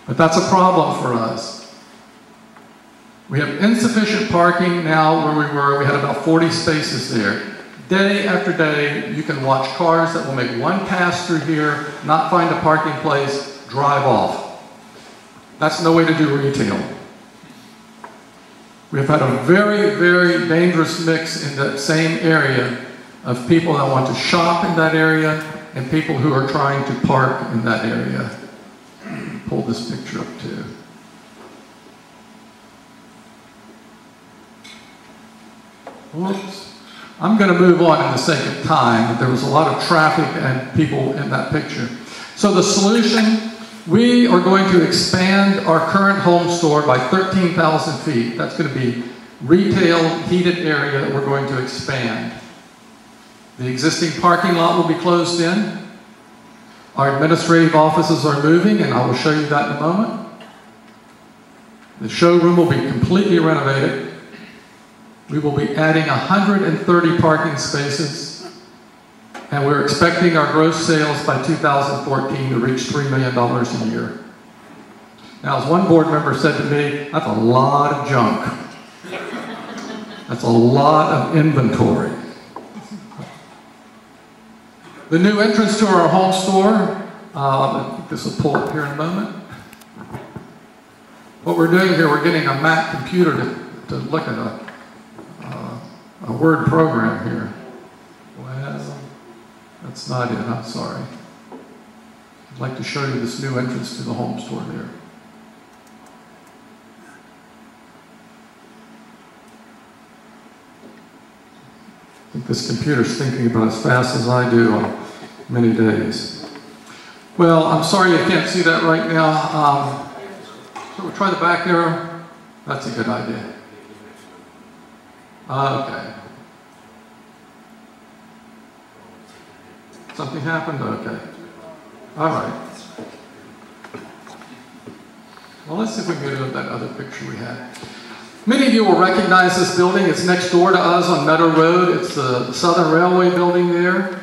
But that's a problem for us. We have insufficient parking now where we were. We had about 40 spaces there. Day after day, you can watch cars that will make one pass through here, not find a parking place, drive off. That's no way to do retail. We've had a very, very dangerous mix in that same area of people that want to shop in that area and people who are trying to park in that area. Pull this picture up too. Whoops. I'm going to move on in the sake of time. There was a lot of traffic and people in that picture. So the solution, we are going to expand our current home store by 13,000 feet. That's going to be retail heated area that we're going to expand. The existing parking lot will be closed in. Our administrative offices are moving, and I will show you that in a moment. The showroom will be completely renovated. We will be adding 130 parking spaces, and we're expecting our gross sales by 2014 to reach $3 million a year. Now, as one board member said to me, that's a lot of junk. That's a lot of inventory. The new entrance to our home store, this will pull up here in a moment. What we're doing here, we're getting a Mac computer to look at a word program here. Well, that's not it, I'm sorry. I'd like to show you this new entrance to the home store there. I think this computer's thinking about as fast as I do on many days. Well, I'm sorry you can't see that right now. So we'll try the back arrow. That's a good idea. Okay. Something happened? Okay. All right. Well, let's see if we can get into that other picture we had. Many of you will recognize this building. It's next door to us on Meadow Road. It's the Southern Railway building there.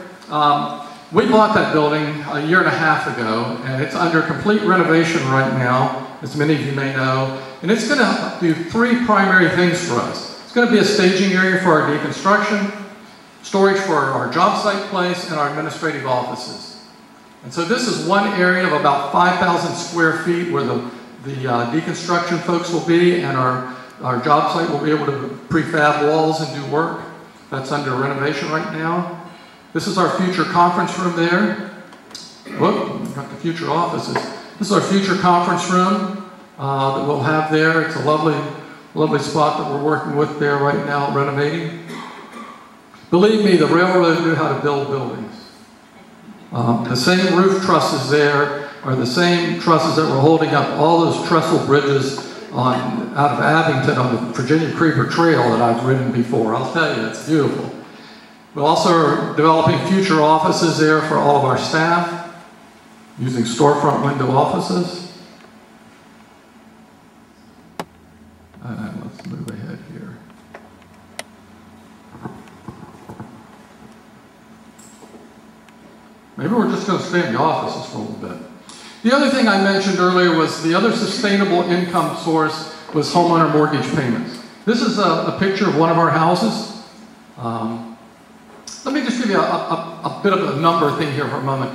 We bought that building a year and a half ago, and it's under complete renovation right now, as many of you may know. And it's going to do three primary things for us. It's going to be a staging area for our deconstruction, storage for our job site place, and our administrative offices. And so this is one area of about 5,000 square feet where the deconstruction folks will be, and our job site will be able to prefab walls and do work. That's under renovation right now. This is our future conference room there. Whoop, we've got the future offices. This is our future conference room that we'll have there. It's a lovely spot that we're working with there right now, renovating. Believe me, the railroad knew how to build buildings. The same roof trusses there are the same trusses that were holding up all those trestle bridges out of Abington on the Virginia Creeper Trail that I've ridden before. I'll tell you, it's beautiful. We also are developing future offices there for all of our staff, using storefront window offices. And let's move ahead here. Maybe we're just going to stay in the offices for a little bit. The other thing I mentioned earlier was the other sustainable income source was homeowner mortgage payments. This is a picture of one of our houses. Let me just give you a bit of a number thing here for a moment.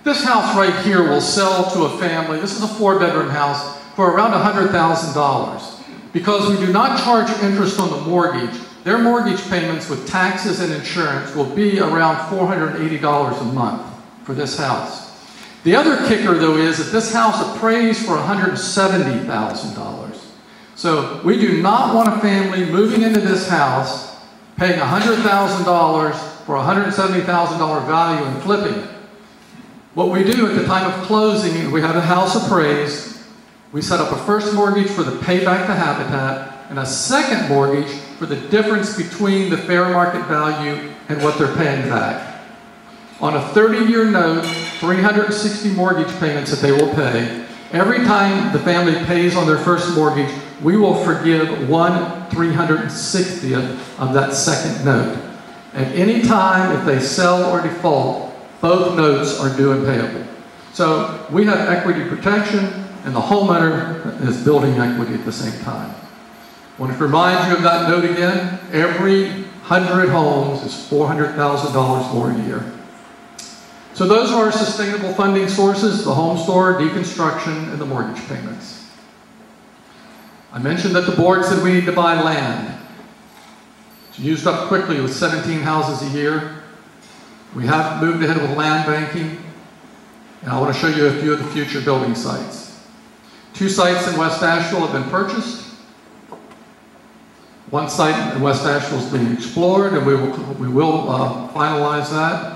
This house right here will sell to a family. This is a 4-bedroom house for around $100,000. Because we do not charge interest on the mortgage, their mortgage payments with taxes and insurance will be around $480 a month for this house. The other kicker, though, is that this house appraised for $170,000. So we do not want a family moving into this house, paying $100,000 for $170,000 value and flipping it. What we do at the time of closing, we have the house appraised. We set up a first mortgage for the payback to Habitat and a second mortgage for the difference between the fair market value and what they're paying back. On a 30-year note, 360 mortgage payments that they will pay. Every time the family pays on their first mortgage, we will forgive 1/360th of that second note. At any time, if they sell or default, both notes are due and payable. So we have equity protection, and the homeowner is building equity at the same time. I want to remind you of that note again. Every 100 homes is $400,000 more a year. So those are our sustainable funding sources: the home store, deconstruction, and the mortgage payments. I mentioned that the board said we need to buy land. It's used up quickly with 17 houses a year. We have moved ahead with land banking, and I want to show you a few of the future building sites. 2 sites in West Asheville have been purchased. 1 site in West Asheville is being explored, and we will finalize that.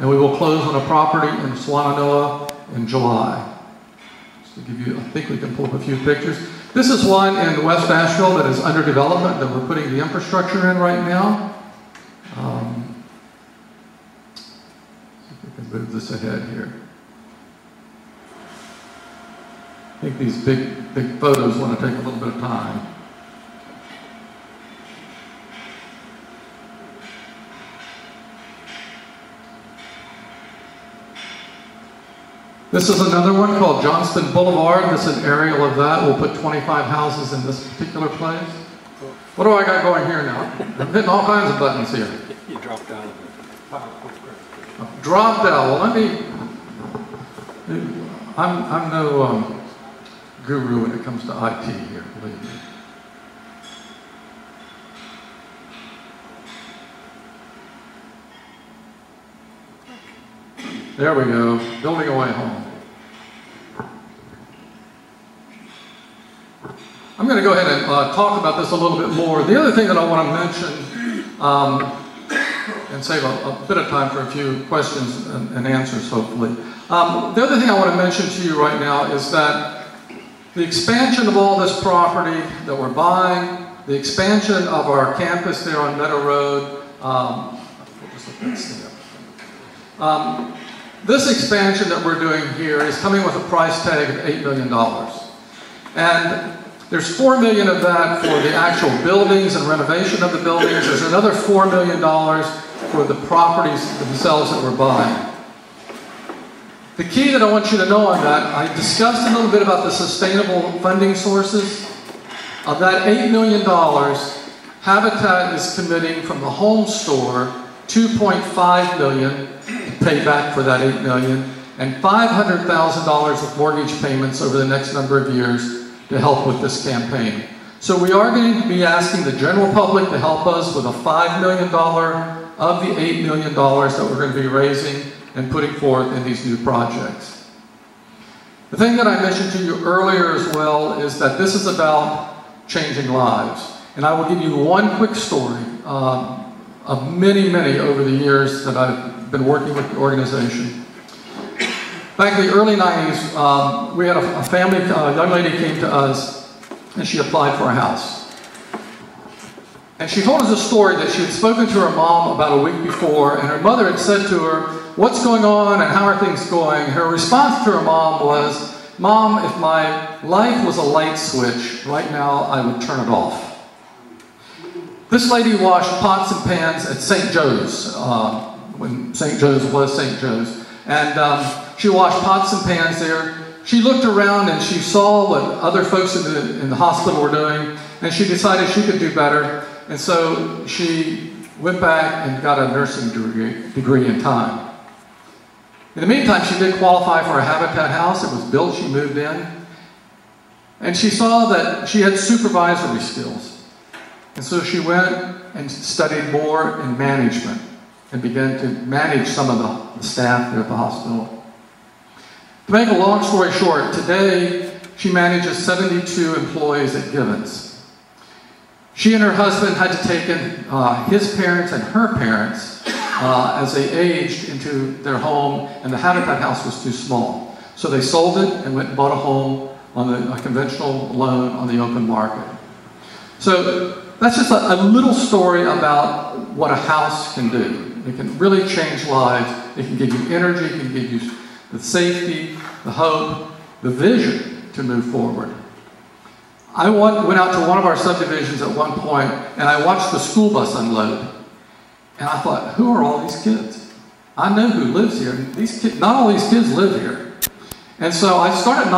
And we will close on a property in Swannanoa in July. Just to give you, I think we can pull up a few pictures. This is one in West Asheville that is under development, that we're putting the infrastructure in right now. See if we can move this ahead here. I think these big photos want to take a little bit of time. This is another one called Johnston Boulevard. This is an aerial of that. We'll put 25 houses in this particular place. What do I got going here now? I'm hitting all kinds of buttons here. You dropped down. Dropped out. Well, let me. I'm no guru when it comes to IT here, believe me. There we go, building away home. I'm going to go ahead and talk about this a little bit more. The other thing that I want to mention, and save a bit of time for a few questions and answers, hopefully. The other thing I want to mention to you right now is that the expansion of all this property that we're buying, the expansion of our campus there on Meadow Road, this expansion that we're doing here is coming with a price tag of $8 million. And there's $4 million of that for the actual buildings and renovation of the buildings. There's another $4 million for the properties themselves that we're buying. The key that I want you to know on that, I discussed a little bit about the sustainable funding sources. Of that $8 million, Habitat is committing from the home store $2.5 million to pay back for that $8 million, and $500,000 of mortgage payments over the next number of years to help with this campaign. So we are going to be asking the general public to help us with a $5 million of the $8 million that we're going to be raising and putting forth in these new projects. The thing that I mentioned to you earlier as well is that this is about changing lives. And I will give you one quick story of many, many over the years that I've been working with the organization. Back in the early 90s, we had a family, a young lady came to us, and she applied for a house. And she told us a story that she had spoken to her mom about a week before, and her mother had said to her, "What's going on and how are things going?" Her response to her mom was, "Mom, if my life was a light switch, right now I would turn it off." This lady washed pots and pans at St. Joe's, when St. Joe's was St. Joe's. And she washed pots and pans there. She looked around and she saw what other folks in the hospital were doing, and she decided she could do better. And so she went back and got a nursing degree in time. In the meantime, she did qualify for a Habitat house. It was built, she moved in. And she saw that she had supervisory skills. And so she went and studied more in management and began to manage some of the staff there at the hospital. To make a long story short, today she manages 72 employees at Givens. She and her husband had to take in his parents and her parents as they aged into their home, and the Habitat house was too small. So they sold it and went and bought a home on a conventional loan on the open market. So that's just a little story about what a house can do. It can really change lives. It can give you energy, it can give you the safety, the hope, the vision to move forward. I went out to one of our subdivisions at one point, and I watched the school bus unload. And I thought, who are all these kids? I know who lives here. These kids, not all these kids live here. And so I started